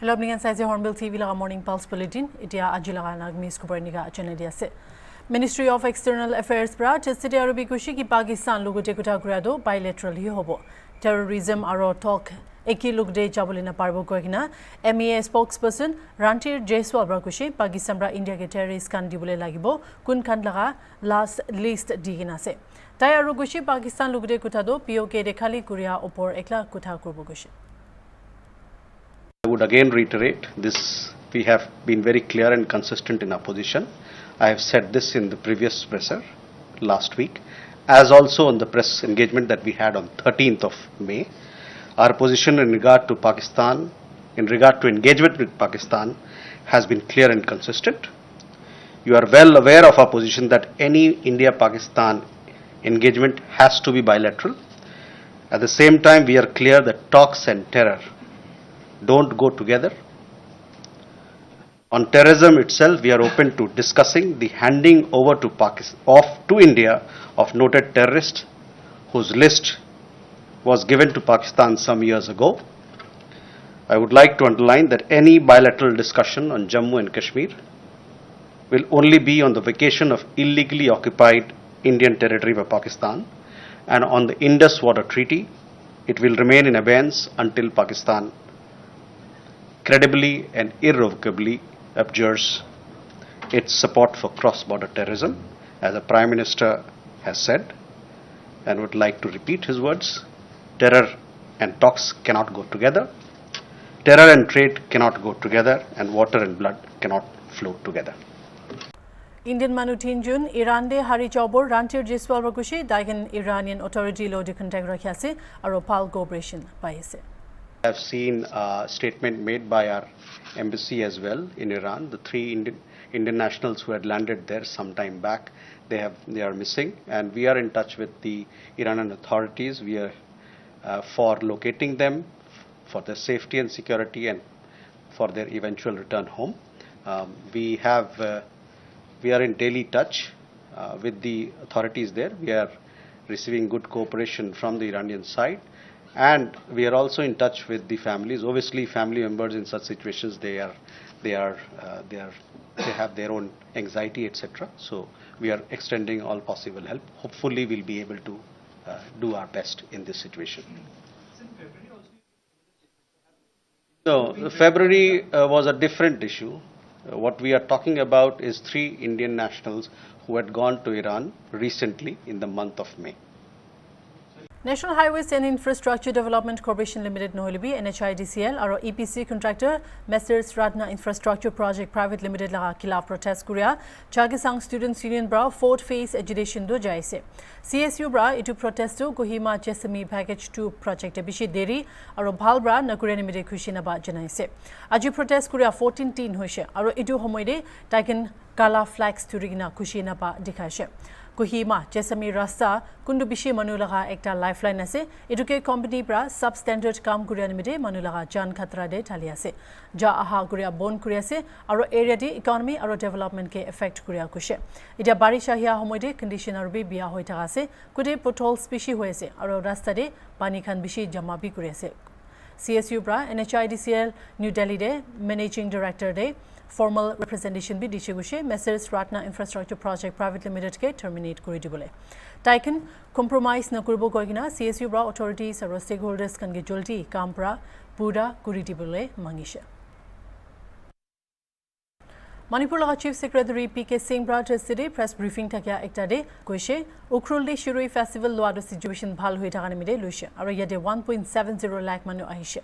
Hello, I'm HornbillTV Morning Pulse Bulletin. Itia Ajila Nagmis Kuberniga Chanediase. Ministry of External Affairs Bra tested Arabi Kushi ki Pakistan Lugude Grado bilateral hobo. Terrorism aro talk Eki Lugde Jabulina Parbo Koigna, MEA spokesperson Rantir Jaiswal Brakushi, Pakistan Bra India ke terrorist kan dibule lagibo, kun kandlaga last list diginase. Tayaru Gushi Pakistan Lugde Kutado, POK de Khali Kuria Opor Ekla Kuta Kurbugushi. I would again reiterate this. We have been very clear and consistent in our position. I have said this in the previous presser last week, as also in the press engagement that we had on 13th of May. Our position in regard to Pakistan, in regard to engagement with Pakistan, has been clear and consistent. You are well aware of our position that any India-Pakistan engagement has to be bilateral. At the same time, we are clear that talks and terror don't go together. On terrorism itself, we are open to discussing the handing over to to India of noted terrorists whose list was given to Pakistan some years ago. I would like to underline that any bilateral discussion on Jammu and Kashmir will only be on the vacation of illegally occupied Indian territory by Pakistan, and on the Indus Water Treaty, it will remain in abeyance until Pakistan credibly and irrevocably abjures its support for cross-border terrorism, as the Prime Minister has said, and would like to repeat his words. Terror and talks cannot go together. Terror and trade cannot go together, and water and blood cannot flow together. Indian Manutin Jun, Iran de Hari Chobor, Rantir Jaiswal Rakushi, Daigan Iranian authority lo de contact rakyase, Aropal cooperation by I have seen a statement made by our embassy as well in Iran. The three Indian nationals who had landed there some time back, they are missing, and we are in touch with the Iranian authorities. We are for locating them, for their safety and security, and for their eventual return home. We are in daily touch with the authorities there. We are receiving good cooperation from the Iranian side. And we are also in touch with the families. Obviously, family members in such situations, they have their own anxiety, etc. So we are extending all possible help. Hopefully, we'll be able to do our best in this situation. No, February was a different issue. What we are talking about is three Indian nationals who had gone to Iran recently in the month of May. National Highways and Infrastructure Development Corporation Limited Noholibi NHIDCL aro EPC contractor Messrs Ratna Infrastructure Project Private Limited laga khilaf protest kuria Chagisang Students Union bra fourth phase agitation do jaise CSU bra itu protest to Kohima Chesami Package 2 project bishi deri aro bhal bra nakure nimide khushina ba janaise aji protest kuria 14 tin hoise aro itu homoide taken kala flags turigina khushina ba dikhaise Kohima Chesami Rasta kundu bishi manulaga ekta lifeline ase eduke company pra substandard kam kuria nimide manulaga jan khatra de thali ase ja aha kuria bon kuria ase aro area di economy aro development ke effect kuria kushe ita barisha hia homoide condition arbi bia hoi thaka ase kude potholes bishi hoise aro rasta de pani khan bishi jama bi kuria ase CSU bra NHIDCL New Delhi de managing director de formal representation bi dishegushe Messrs Ratna Infrastructure Project Private Limited ke terminate kori dibole taiken compromise na kurbo koigina CSU bra authorities aro stakeholders kan ge jolti kam pra pura kori dibole mangisha Manipur laga Chief Secretary PK Singh bra today press briefing thakya ekta de koise Ukrulli Shiroi Festival loado situation bhal hoi thaka nimide luisha aro yade 1.70 lakh manu ahisha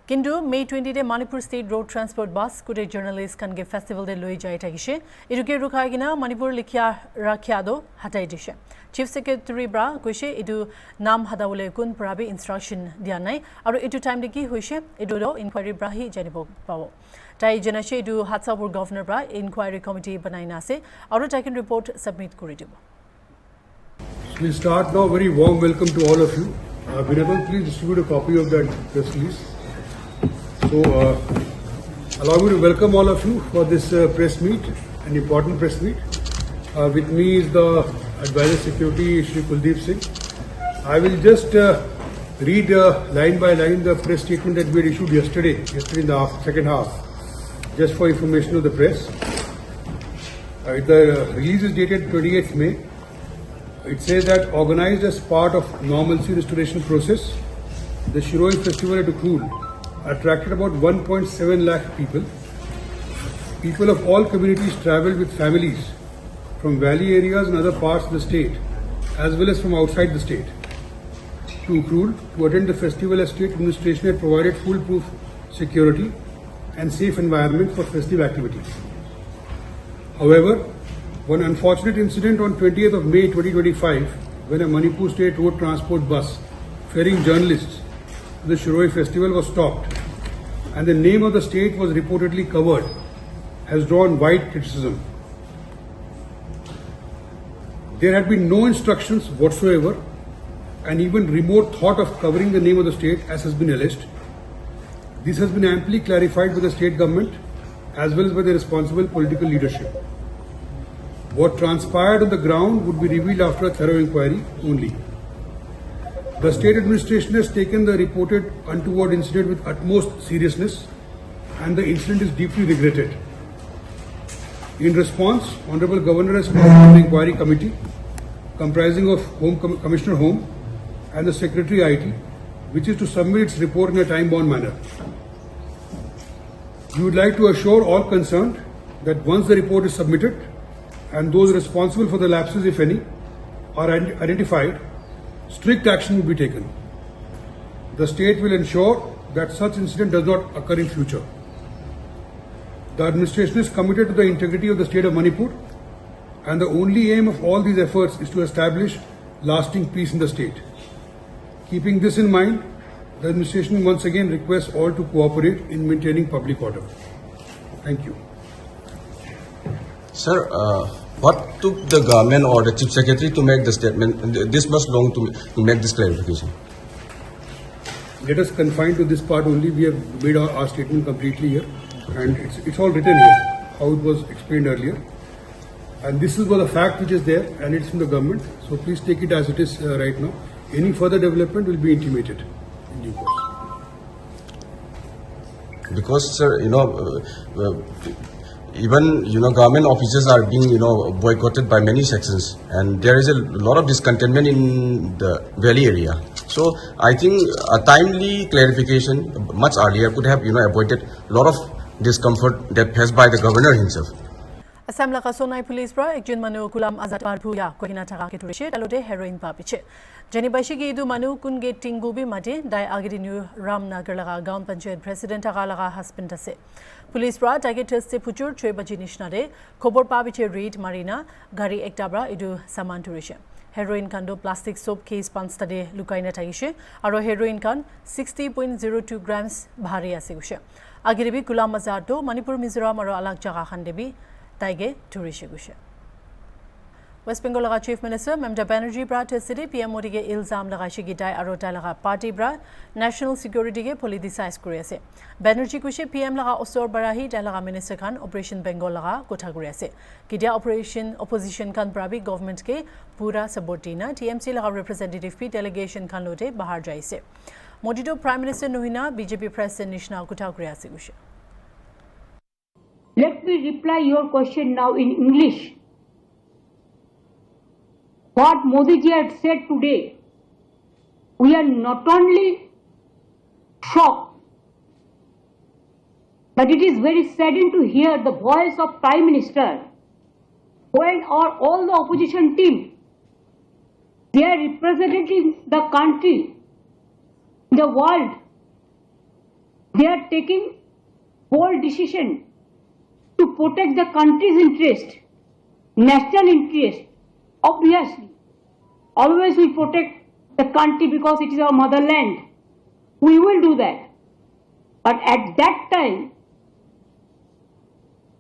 Kindu May 20 de Manipur State Road Transport Bus kude journalists kan ge festival de loi jai thakise iduke rukhagina Manipur likhya rakhya do hatai dishe Chief Secretary bra koise idu nam hadawole kun prabi instruction dia nai aro itu time de ki hoise idu do inquiry bra hi janibo pawo tai janashe idu Hatsapur governor bra inquiry committee banaina ase aro taken report submit kori dibo We'll start now. Very warm welcome to all of you. Vinabal, please distribute a copy of that press release. So, allow me to welcome all of you for this press meet, an important press meet. With me is the Advisor Security, Shri Kuldeep Singh. I will just read line by line the press statement that we had issued yesterday in the second half, just for information of the press. The release is dated 28th May. It says that organized as part of normalcy restoration process, the Shiroi festival at Ukrul attracted about 1.7 lakh people. People of all communities travelled with families from valley areas and other parts of the state, as well as from outside the state, to Ukrul to attend the festival as state administration had provided foolproof security and safe environment for festive activities. However, one unfortunate incident on 20th of May 2025, when a Manipur state road transport bus ferrying journalists to the Shiroi festival was stopped and the name of the state was reportedly covered, has drawn wide criticism. There had been no instructions whatsoever and even remote thought of covering the name of the state, as has been alleged. This has been amply clarified by the state government as well as by the responsible political leadership. What transpired on the ground would be revealed after a thorough inquiry only. The state administration has taken the reported untoward incident with utmost seriousness and the incident is deeply regretted. In response, Honorable Governor has called an inquiry committee comprising of Commissioner Home and the Secretary IT, which is to submit its report in a time-bound manner. We would like to assure all concerned that once the report is submitted and those responsible for the lapses, if any, are identified, strict action will be taken. The state will ensure that such incident does not occur in future. The administration is committed to the integrity of the state of Manipur, and the only aim of all these efforts is to establish lasting peace in the state. Keeping this in mind, the administration once again requests all to cooperate in maintaining public order. Thank you. Sir, what took the government or the Chief Secretary to make the statement this much long to make this clarification? Let us confine to this part only. We have made our statement completely here, and it's all written here, how it was explained earlier. And this is the fact which is there, and it's from the government. So please take it as it is right now. Any further development will be intimated in due course. Because, sir, even government offices are being boycotted by many sections, and there is a lot of discontentment in the valley area. So I think a timely clarification much earlier could have avoided a lot of discomfort that faced by the governor himself. Assam laka sonai police bra ekjun manu kulam azat parpu ya kohina thaka ke turishe talode heroin pa piche jani bashi ge du manu kun ge tingu bi mate dai agri new ramnagar laga gaon panchayat president aga laga husband ase police bra target test se puchur 6 baji nishna de khobor pa biche read marina gari ekta bra edu saman turishe heroin kando plastic soap case pansta de lukaina thaishe aro heroin kan 60.02 grams bhari ase ushe agiri bi kulam azat do Manipur Mizoram aro alag jaga khan debi Taige Turishe Gushe. West Bengal laga Chief Minister Mamata Banerjee bra City PM Modi ge ilzam laga shigi dai aro ta laga party bra national security ge politicize kuri ase. Banerjee kushe PM laga osor barahi ta laga minister khan Operation Bengal laga kotha kuri ase. Kidia operation opposition khan prabi government ke pura support dina TMC laga representative p delegation khan lote bahar jaise. Modi to Prime Minister Nuhina BJP President Nishna kotha kuri ase gushe. Let me reply your question now in English. What Modi ji had said today, we are not only shocked, but it is very saddening to hear the voice of Prime Minister when all the opposition team, they are representing the country, the world, they are taking bold decision to protect the country's interest, national interest. Obviously, always we protect the country because it is our motherland. We will do that. But at that time,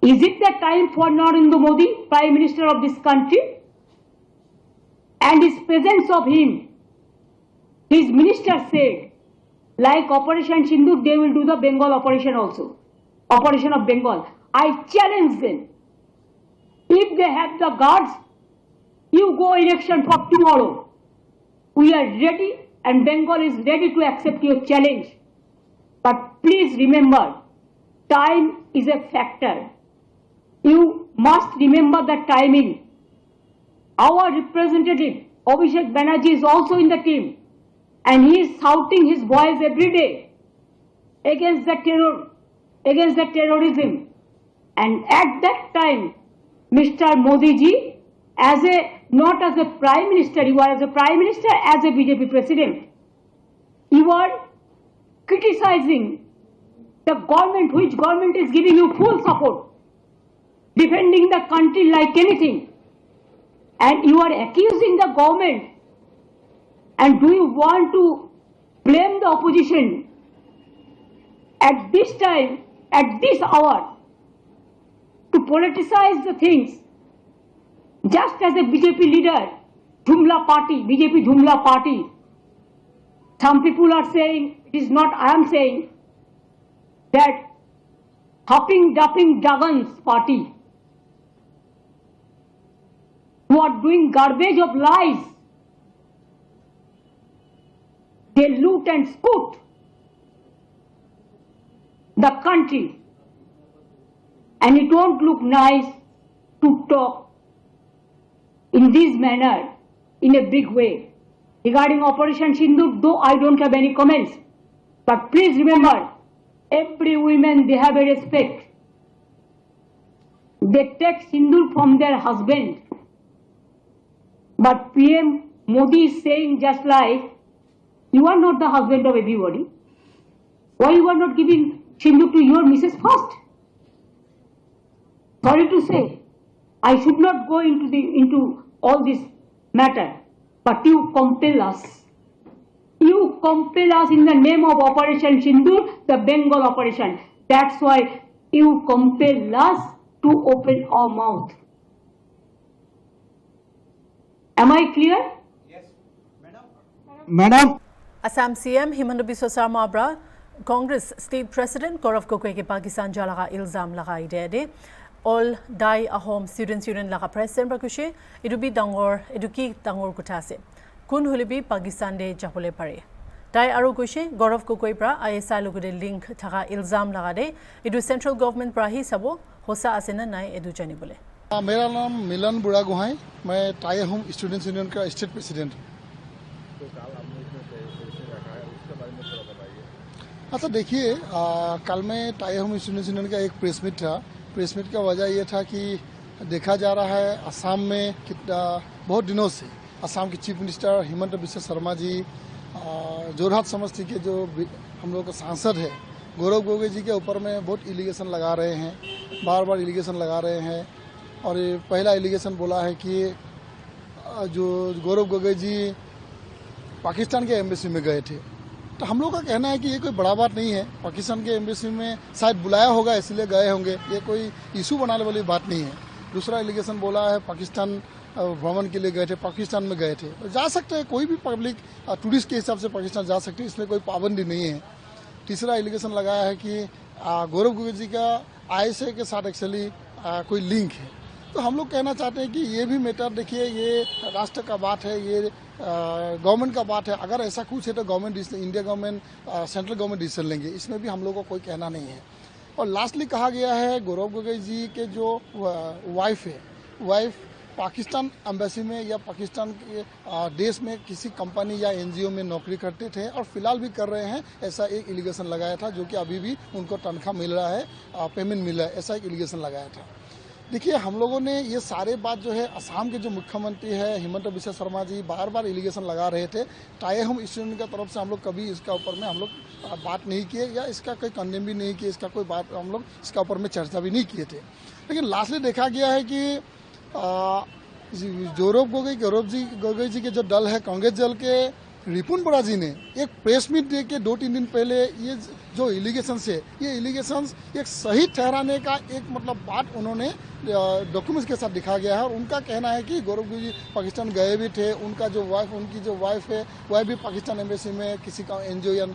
is it the time for Narendra Modi, Prime Minister of this country? And his presence of him, his minister said, like Operation Sindhu, they will do the Bengal operation also. Operation of Bengal. I challenge them. If they have the guards, you go election for tomorrow. We are ready and Bengal is ready to accept your challenge. But please remember, time is a factor. You must remember the timing. Our representative, Abhishek Banerjee, is also in the team, and he is shouting his voice every day against the terror, against the terrorism. And at that time, Mr. Modi ji, not as a Prime Minister, you are as a Prime Minister, as a BJP President, you are criticizing the government, which government is giving you full support, defending the country like anything. And you are accusing the government. And do you want to blame the opposition at this time, at this hour, to politicize the things? Just as a BJP leader, Dhumla party, BJP Dhumla party, some people are saying, it is not I am saying, that hopping, dupping, Daggans party, who are doing garbage of lies. They loot and scoot the country. And it won't look nice to talk in this manner, in a big way. Regarding Operation Sindoor, though I don't have any comments, but please remember, every woman, they have a respect. They take Sindoor from their husband. But PM Modi is saying just like, you are not the husband of everybody. Why you are not giving Sindoor to your missus first? Sorry to say, I should not go into all this matter, but you compel us. You compel us in the name of Operation Sindoor, the Bengal operation. That's why you compel us to open our mouth. Am I clear? Yes, Madam. Assam CM Himanta Biswa Sarma Abra, Congress State President Gaurav Gogoi ke Pakistan jalaga ilzam lagai de all die a home students union laga president bakushe idubi dangor eduki dangor kutase kun hulibi Pakistan de japole pare dai aru kushe Gaurav Gogoi pra ISI logude link thaka ilzam laga de idu central government pra hi sabo hosa asena nai edu jani bole. मेरा नाम मिलन बुरा गुहाई, मैं tie home students union का state president. अच्छा देखिए, कल में tie home students union का एक प्रेस मीट था। प्रेस मीट का वजह यह था कि देखा जा रहा है असम में कितना बहुत दिनों से असम के चीफ मिनिस्टर हिमंत बिस्वा शर्मा जी जोरहाट समष्टि के जो हम लोग का सांसद है गौरव गोगोई जी के ऊपर में बहुत इलिगेशन लगा रहे हैं, बार बार इलिगेशन लगा रहे हैं। और ये पहला एलिगेशन बोला है कि जो गौरव गोगोई जी पाकिस्तान के एम्बेसी में गए थे। तो हम लोग का कहना है कि ये कोई बड़ा बात नहीं है, पाकिस्तान के एम्बेसी में शायद बुलाया होगा इसलिए गए होंगे, ये कोई इशू बनाने वाली बात नहीं है। दूसरा एलिगेशन बोला है पाकिस्तान भ्रमण के लिए गए थे, पाकिस्तान में गए थे। जा सकते हैं, कोई भी पब्लिक टूरिस्ट के हिसाब से पाकिस्तान जा सकते हैं, इसमें कोई पाबंदी नहीं है। तीसरा एलिगेशन लगाया है कि गौरव गोगोई जी का ISI के साथ एक्चुअली कोई लिंक है। तो हम लोग कहना चाहते हैं कि ये भी मैटर देखिए, ये राष्ट्र का बात है, ये गवर्नमेंट का बात है। अगर ऐसा कुछ है तो government India government central government decision लेंगे, इसमें भी हम लोग को कोई कहना नहीं है। और लास्टली कहा गया है गौरव गोगोई जी के जो वाइफ है, वाइफ पाकिस्तान एम्बेसी में या पाकिस्तान के देश में किसी कंपनी या NGO में नौकरी करते थे और फिलहाल भी कर रहे हैं, ऐसा एक एलिगेशन लगाया था, जो कि अभी भी उनको तनख्वाह मिल रहा है, पेमेंट मिल रहा है, ऐसा एक एलिगेशन लगाया था। देखिए, हम लोगों ने ये सारे बात जो है असम के जो मुख्यमंत्री है हिमंत बिस्वा शर्मा जी बार बार एलिगेशन लगा रहे थे। टाई होम स्टूडेंट की तरफ से हम लोग कभी इसका ऊपर में हम लोग बात नहीं किए या इसका कोई कंडेम भी नहीं किए, इसका कोई बात हम लोग इसका ऊपर में चर्चा भी नहीं किए थे। लेकिन लास्टली देखा गया है कि गौरव गोगोई जी के जो दल है कांग्रेस दल के रिपुन बोरा जी ने एक प्रेस मीट दे के 2-3 दिन पहले ये जो इलिगेशन है, ये इलिगेशन एक सही ठहराने का एक मतलब बात उन्होंने डॉक्यूमेंट्स के साथ दिखा गया है। और उनका कहना है कि गौरव गोगोई जी पाकिस्तान गए भी थे, उनकी जो वाइफ है वह भी पाकिस्तान एम्बेसी में किसी का NGO या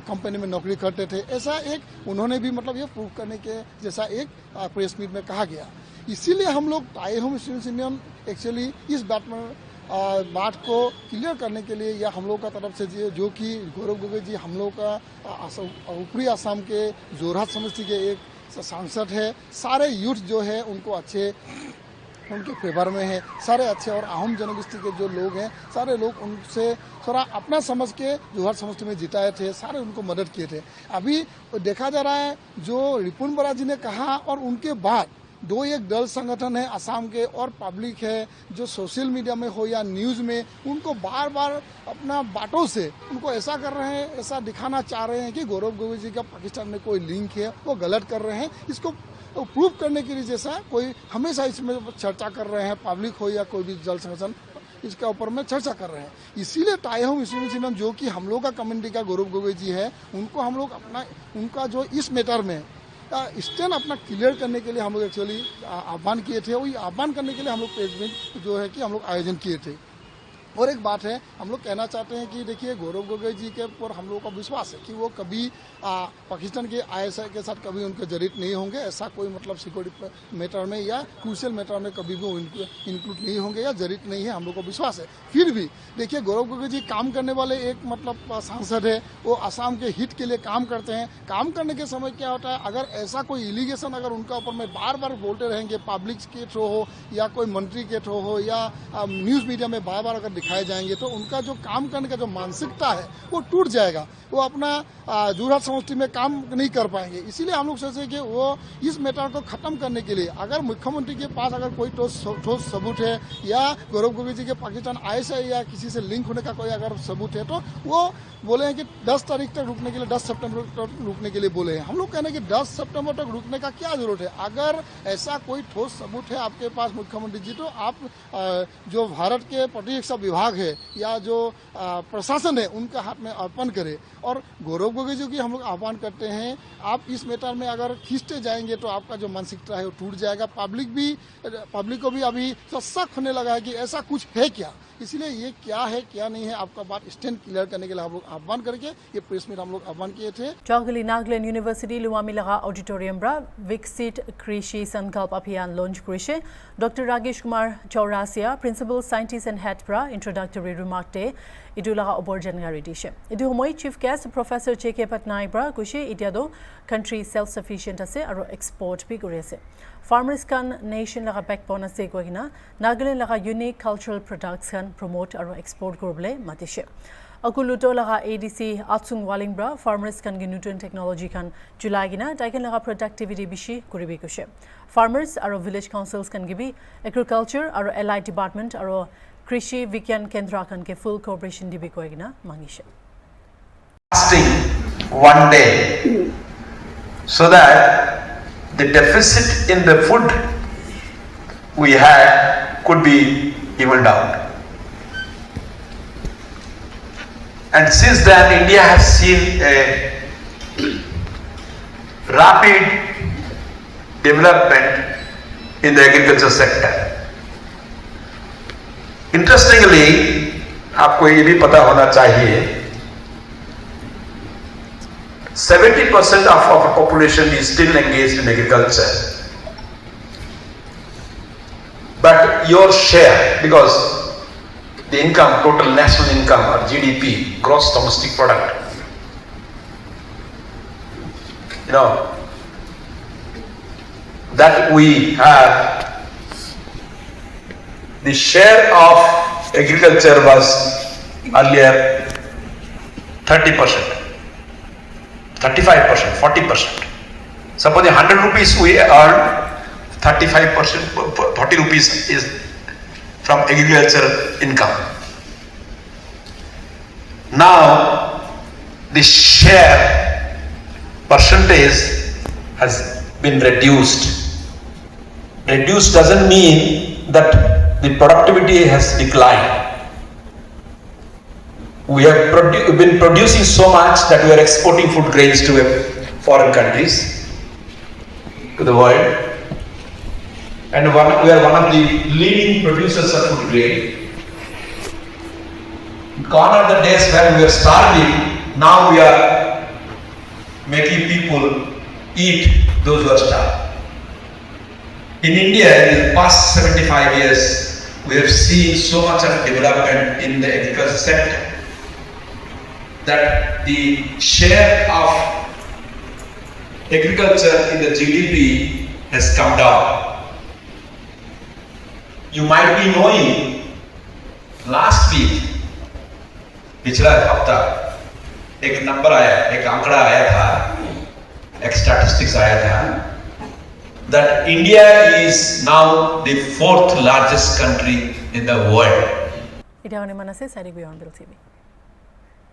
कंपनी में नौकरी करते थे। ऐसा एक उन्होंने भी मतलब ये प्रूव करने के जैसा एक प्रेस मीट में कहा गया। इसीलिए हम लोग tie home students union actually इस बात में बात को क्लियर करने के लिए या हम लोग का तरफ से जो कि गौरव गोगोई जी हम लोग का ऊपरी असम के जोरहाट समष्टि के एक सांसद है, सारे यूथ जो है उनको अच्छे उनके फेवर में है, सारे अच्छे और अहम जनगोष्ठी के जो लोग हैं सारे लोग उनसे थोड़ा अपना समझ के जोरहाट समष्टि में जिताए थे, सारे उनको मदद किए थे। अभी देखा जा रहा है जो रिपुन बरा जी ने कहा और उनके बाद दो एक दल संगठन है असम के और पब्लिक है जो सोशल मीडिया में हो या न्यूज़ में उनको बार बार अपना बातों से उनको ऐसा कर रहे हैं, ऐसा दिखाना चाह रहे हैं कि गौरव गोगोई जी का पाकिस्तान में कोई लिंक है, वो गलत कर रहे हैं। इसको प्रूव करने के लिए जैसा कोई हमेशा इसमें चर्चा कर रहे हैं, पब्लिक हो या कोई भी जल संगठन इसके ऊपर में चर्चा कर रहे हैं। इसीलिए टाइहोम इस्यूशन जो कि हम लोग का कम्युनिटी का गौरव गोगोई जी है उनको हम लोग अपना उनका जो इस मैटर में स्टैंड अपना क्लियर करने के लिए हम लोग एक्चुअली आह्वान किए थे। वही आह्वान करने के लिए हम लोग प्रेस मीट जो है कि हम लोग आयोजन किए थे। और एक बात है हम लोग कहना चाहते हैं कि देखिए गौरव गोगोई जी के ऊपर हम लोगों का विश्वास है कि वो कभी पाकिस्तान के ISI के साथ कभी उनके जड़ित नहीं होंगे, ऐसा कोई मतलब सिक्योरिटी मैटर में या क्रूशियल मैटर में कभी भी वो इंक्लूड नहीं होंगे या जड़ित नहीं है, हम लोग को विश्वास है। फिर भी देखिए गौरव गोगोई जी काम करने वाले एक मतलब सांसद है, वो असम के हित के लिए काम करते हैं। काम करने के समय क्या होता है, अगर ऐसा कोई इलीगेशन अगर उनका ऊपर में बार बार बोलते रहेंगे, पब्लिक के थ्रू हो या कोई मंत्री के थ्रू हो या न्यूज़ मीडिया में बार बार अगर दिखाए जाएंगे तो उनका जो काम करने का जो मानसिकता है वो टूट जाएगा, वो अपना जोरहाट समष्टि में काम नहीं कर पाएंगे। इसीलिए हम लोग सोचे कि वो इस मैटर को खत्म करने के लिए अगर मुख्यमंत्री के पास अगर कोई ठोस सबूत है या गौरव गोगोई जी के पाकिस्तान ISI या किसी से लिंक होने का कोई अगर सबूत है तो वो बोले हैं कि 10 तारीख तक रुकने के लिए, 10 सितंबर तक रुकने के लिए बोले हैं। हम लोग कहने कि 10 सितंबर तक रुकने का क्या जरूरत है। अगर ऐसा कोई ठोस सबूत है आपके पास मुख्यमंत्री जी तो आप जो भारत के प्रतिरक्षा विभाग है या जो प्रशासन है उनके हाथ में अर्पण करें। और गौरव गोगोई जी की हम लोग आह्वान करते हैं, आप इस मैटर में अगर खींचते जाएंगे तो आपका जो मानसिकता है वो टूट जाएगा। पब्लिक को भी अभी शक होने लगा है कि ऐसा कुछ है क्या, इसलिए ये क्या है क्या नहीं है आपका बात स्टैंड क्लियर करने के लिए हम लोग आह्वान करके ये प्रेस मीट हम लोग आह्वान किए थे। चौगली नागालैंड यूनिवर्सिटी लुवामी लगा ऑडिटोरियम ब्रा विकसित कृषि संकल्प अभियान लॉन्च कृषि doctor Rajesh Kumar Chaurasia principal scientist and head ब्रा इंट्रोडक्टरी रिमार्क डे इदु लगा ओबर जानकारी दिशे। इदु हमय chief guest professor JK Patnaik ब्रा कुशे इतियादो कंट्री सेल्फ सफिशिएंट असे और एक्सपोर्ट भी करे असे। फार्मर्स कान नेशन लगा बैकबोन असे कोइना नागालैंड लगा यूनिक कल्चरल प्रोडक्ट्स कान प्रमोट और एक्सपोर्ट करबले मातिशे। अकुलुटो लगा ADC आत्सुंग वालिंग ब्रा फार्मर्स कान गे न्यूट्रिएंट टेक्नोलॉजी कान जुलागिना टाइकन लगा प्रोडक्टिविटी बिशी कुरिबे कुशे। फार्मर्स और विलेज काउंसिल्स कान गिबी एग्रीकल्चर और एलाइड डिपार्टमेंट और कृषि विज्ञान केंद्र कान के फुल कोऑपरेशन दिबे Koyna मांगिशे। One day so that the deficit in the food we had could be evened out. And since then India has seen a rapid development in the agriculture sector. Interestingly, आपको ये भी पता होना चाहिए 70% of our population is still engaged in agriculture. But your share, because the income, total national income or GDP, gross domestic product, that we have, the share of agriculture was earlier 30%. 35%, 40%. Suppose 100 rupees we earn, 35%, 40 rupees is from agricultural income. Now, the share percentage has been reduced. Reduced doesn't mean that the productivity has declined. We have been producing so much that we are exporting food grains to foreign countries, to the world, and we are one of the leading producers of food grain. Gone are the days when we were starving. Now we are making people eat those who are starved. In India, in the past 75 years, we have seen so much of development in the agriculture sector that the share of agriculture in the GDP has come down. You might be knowing last week, पिछला हफ्ता एक number आया, एक आंकड़ा आया था, एक statistics आया था that India is now the 4th largest country in the world. Ita hone manase sari Hornbill TV.